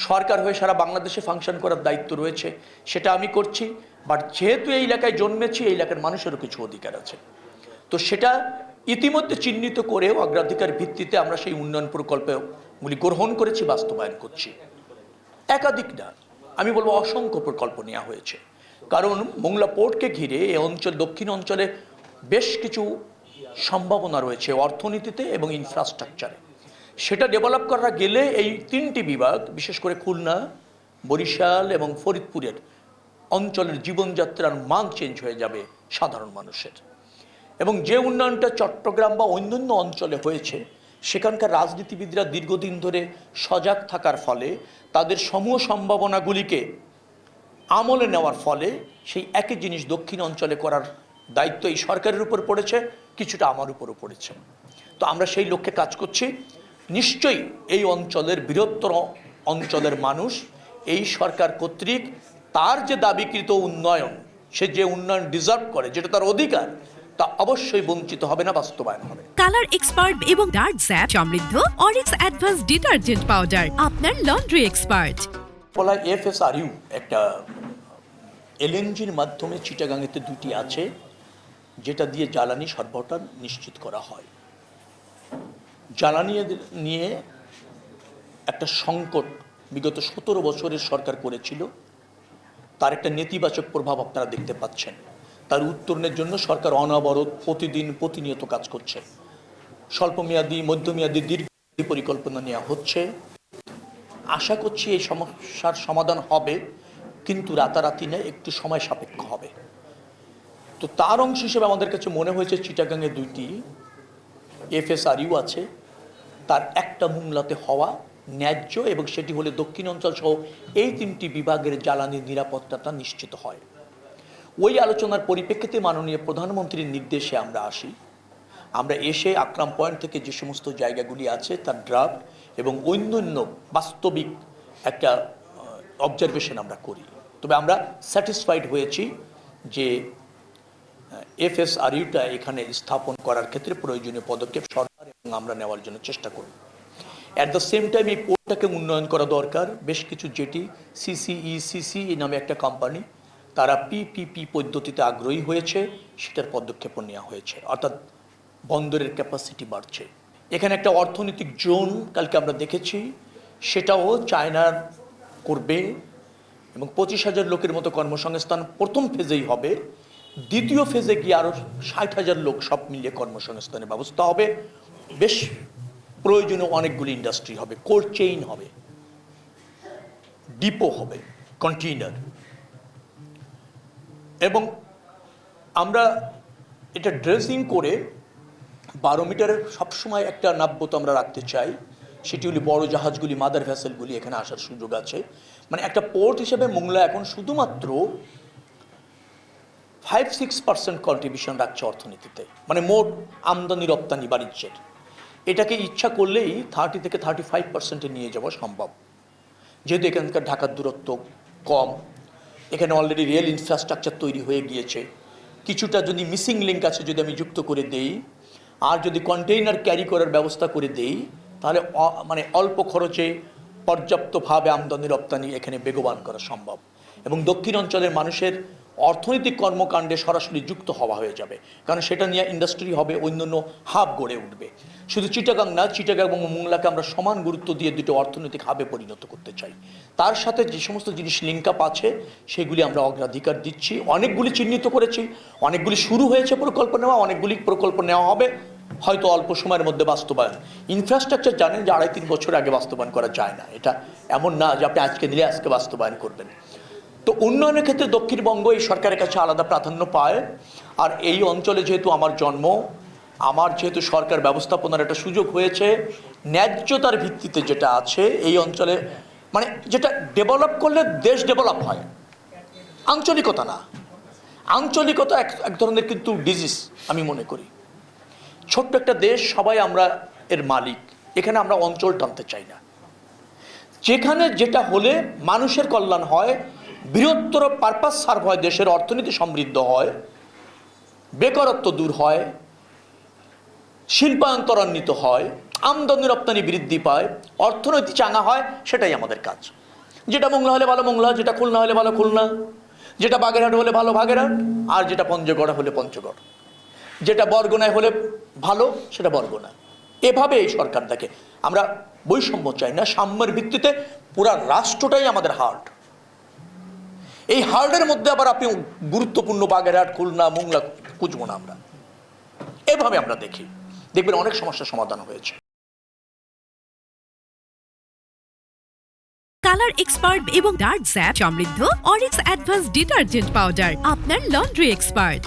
সরকার হয়ে সারা বাংলাদেশে ফাংশন করার দায়িত্ব রয়েছে, সেটা আমি করছি। বাট যেহেতু এই এলাকায় জন্মেছি, এই এলাকার মানুষেরও কিছু অধিকার আছে, তো সেটা ইতিমধ্যে চিহ্নিত করেও অগ্রাধিকার ভিত্তিতে আমরা সেই উন্নয়ন প্রকল্পগুলি গ্রহণ করেছি, বাস্তবায়ন করছি। একাধিক না, আমি বলবো অসংখ্য প্রকল্প নেওয়া হয়েছে। কারণ মোংলা পোর্টকে ঘিরে এই অঞ্চল, দক্ষিণ অঞ্চলে বেশ কিছু সম্ভাবনা রয়েছে অর্থনীতিতে এবং ইনফ্রাস্ট্রাকচারে। সেটা ডেভেলপ করা গেলে এই তিনটি বিভাগ, বিশেষ করে খুলনা, বরিশাল এবং ফরিদপুরের অঞ্চলের জীবনযাত্রার মান চেঞ্জ হয়ে যাবে সাধারণ মানুষের। এবং যে উন্নয়নটা চট্টগ্রাম বা অন্যান্য অঞ্চলে হয়েছে, সেখানকার রাজনীতিবিদরা দীর্ঘদিন ধরে সজাগ থাকার ফলে, তাদের সমূহ সম্ভাবনাগুলিকে আমলে নেওয়ার ফলে সেই একই জিনিস দক্ষিণ অঞ্চলে করার দায়িত্ব এই সরকারের উপর পড়েছে, কিছুটা আমার উপরও পড়েছে। তো আমরা সেই লক্ষ্যে কাজ করছি। নিশ্চয়ই এই অঞ্চলের বৃহত্তর অঞ্চলের মানুষ এই সরকার কর্তৃক তার যে দাবিকৃত উন্নয়ন, সে যে উন্নয়ন ডিজার্ভ করে, যেটা তার অধিকার, তা অবশ্যই বঞ্চিত হবে না, বাস্তবায়ন হবে। কালার এক্সপার্ট এবং ডার্ক স্যাপ সমৃদ্ধ অরিক্স অ্যাডভান্স ডিটারজেন্ট পাউডার, আপনার লন্ড্রি এক্সপার্ট। বলা FSRU একটা LNGর মাধ্যমে চিটাগাঙেতে দুটি আছে, যেটা দিয়ে জ্বালানি সরবরাহ নিশ্চিত করা হয়। জ্বালানি নিয়ে একটা সংকট বিগত 17 বছরের সরকার করেছিল, তার একটা নেতিবাচক প্রভাব আপনারা দেখতে পাচ্ছেন। তার উত্তরণের জন্য সরকার অনবরত প্রতিনিয়ত কাজ করছে। স্বল্পমেয়াদী, মধ্যমেয়াদী, দীর্ঘমেয়াদী পরিকল্পনা নেওয়া হচ্ছে। আশা করছি এই সমস্যার সমাধান হবে, কিন্তু রাতারাতি নয়, একটু সময় সাপেক্ষ হবে। তো তার অংশ হিসেবে আমাদের কাছে মনে হয়েছে চিটাগাঙে দুইটি FSRU আছে, তার একটা মোংলাতে হওয়া ন্যায্য, এবং সেটি হলে দক্ষিণ অঞ্চল সহ এই তিনটি বিভাগের জ্বালানির নিরাপত্তাটা নিশ্চিত হয়। ওই আলোচনার পরিপ্রেক্ষিতে মাননীয় প্রধানমন্ত্রীর নির্দেশে আমরা আসি। আমরা এসে আকরাম পয়েন্ট থেকে যে সমস্ত জায়গাগুলি আছে তার ড্রাফট এবং অন্যান্য বাস্তবিক একটা অবজারভেশন আমরা করি। তবে আমরা স্যাটিসফাইড হয়েছি যে FSRUটা এখানে স্থাপন করার ক্ষেত্রে প্রয়োজনীয় পদক্ষেপ সরকার এবং আমরা নেওয়ার জন্য চেষ্টা করব। অ্যাট দ্য সেম টাইম এই পোর্টটাকে উন্নয়ন করা দরকার। বেশ কিছু জেটি, CCECC নামে একটা কোম্পানি, তারা PPP পদ্ধতিতে আগ্রহী হয়েছে, সেটার পদক্ষেপ নেওয়া হয়েছে, অর্থাৎ বন্দরের ক্যাপাসিটি বাড়ছে। এখানে একটা অর্থনৈতিক জোন কালকে আমরা দেখেছি, সেটাও চায়নার করবে, এবং 25,000 লোকের মতো কর্মসংস্থান প্রথম ফেজেই হবে। দ্বিতীয় ফেজে গিয়ে আরও 60,000 লোক সব মিলিয়ে কর্মসংস্থানের ব্যবস্থা হবে। বেশ প্রয়োজনীয় অনেকগুলি ইন্ডাস্ট্রি হবে, কোল্ড চেইন হবে, ডিপো হবে, কন্টেইনার। এবং আমরা এটা ড্রেসিং করে 12 মিটারের সবসময় একটা নাব্যতা আমরা রাখতে চাই। সেটি হলে বড় জাহাজগুলি, মাদার ভ্যাসেলগুলি এখানে আসার সুযোগ আছে। মানে একটা পোর্ট হিসেবে মোংলা এখন শুধুমাত্র 5-6% কন্ট্রিবিউশন রাখছে অর্থনীতিতে, মানে মোট আমদানি রপ্তানি বাণিজ্যের। এটাকে ইচ্ছা করলেই 30 থেকে 35% নিয়ে যাওয়া সম্ভব, যেহেতু এখানকার ঢাকার দূরত্ব কম, এখানে অলরেডি রেল ইনফ্রাস্ট্রাকচার তৈরি হয়ে গিয়েছে। কিছুটা যদি মিসিং লিঙ্ক আছে যদি আমি যুক্ত করে দেই, আর যদি কন্টেইনার ক্যারি করার ব্যবস্থা করে দেই, তাহলে মানে অল্প খরচে পর্যাপ্তভাবে আমদানি রপ্তানি এখানে বেগবান করা সম্ভব, এবং দক্ষিণ অঞ্চলের মানুষের অর্থনৈতিক কর্মকাণ্ডে সরাসরি যুক্ত হওয়া হয়ে যাবে। কারণ সেটা নিয়ে ইন্ডাস্ট্রি হবে, অন্যান্য হাব গড়ে উঠবে। শুধু চিটাগাং না, চিটাগাং এবং মোংলাকে আমরা সমান গুরুত্ব দিয়ে দুটো অর্থনৈতিক হাবে পরিণত করতে চাই। তার সাথে যে সমস্ত জিনিস লিঙ্ক আপ আছে সেগুলি আমরা অগ্রাধিকার দিচ্ছি। অনেকগুলি চিহ্নিত করেছি, অনেকগুলি শুরু হয়েছে প্রকল্প নেওয়া, অনেকগুলি প্রকল্প নেওয়া হবে হয়তো অল্প সময়ের মধ্যে বাস্তবায়ন। ইনফ্রাস্ট্রাকচার জানেন যে 2.5-3 বছর আগে বাস্তবায়ন করা যায় না। এটা এমন না যে আপনি আজকে দিলে আজকে বাস্তবায়ন করবেন। তো উন্নয়নের ক্ষেত্রে দক্ষিণবঙ্গ এই সরকারের কাছে আলাদা প্রাধান্য পায়। আর এই অঞ্চলে যেহেতু আমার জন্ম, আমার যেহেতু সরকার ব্যবস্থাপনার একটা সুযোগ হয়েছে, ন্যায্যতার ভিত্তিতে যেটা আছে এই অঞ্চলে, মানে যেটা ডেভেলপ করলে দেশ ডেভেলপ হয়, আঞ্চলিকতা না। আঞ্চলিকতা এক ধরনের কিন্তু ডিজিজ আমি মনে করি। ছোট্ট একটা দেশ, সবাই আমরা এর মালিক, এখানে আমরা অঞ্চল টানতে চাই না। যেখানে যেটা হলে মানুষের কল্যাণ হয়, বৃহত্তর পারপাস সার্ভ হয়, দেশের অর্থনীতি সমৃদ্ধ হয়, বেকারত্ব দূর হয়, শিল্পায়ন ত্বরান্বিত হয়, আমদানি রপ্তানি বৃদ্ধি পায়, অর্থনৈতিক চাঙা হয়, সেটাই আমাদের কাজ। যেটা মোংলা হলে ভালো মোংলা, যেটা খুলনা হলে ভালো খুলনা, যেটা বাগেরহাট হলে ভালো বাগেরহাট, আর যেটা পঞ্চগড় হলে পঞ্চগড়, যেটা বরগুনায় হলে ভালো সেটা বরগুনা। এভাবে এই সরকার দেখে। আমরা বৈষম্য চাই না, সাম্যের ভিত্তিতে পুরা রাষ্ট্রটাই আমাদের হার্ট। এই হার্টের মধ্যে আবার আপনি গুরুত্বপূর্ণ বাগেরহাট, খুলনা, মোংলা খুঁজবো না আমরা। এভাবে আমরা দেখি, দেখবেন অনেক সমস্যার সমাধান হয়েছে। কালার এক্সপার্ট এবং ডার্ক স্যাপ সমৃদ্ধ অরিক্স অ্যাডভান্স ডিটারজেন্ট পাউডার, আপনার লন্ড্রি এক্সপার্ট।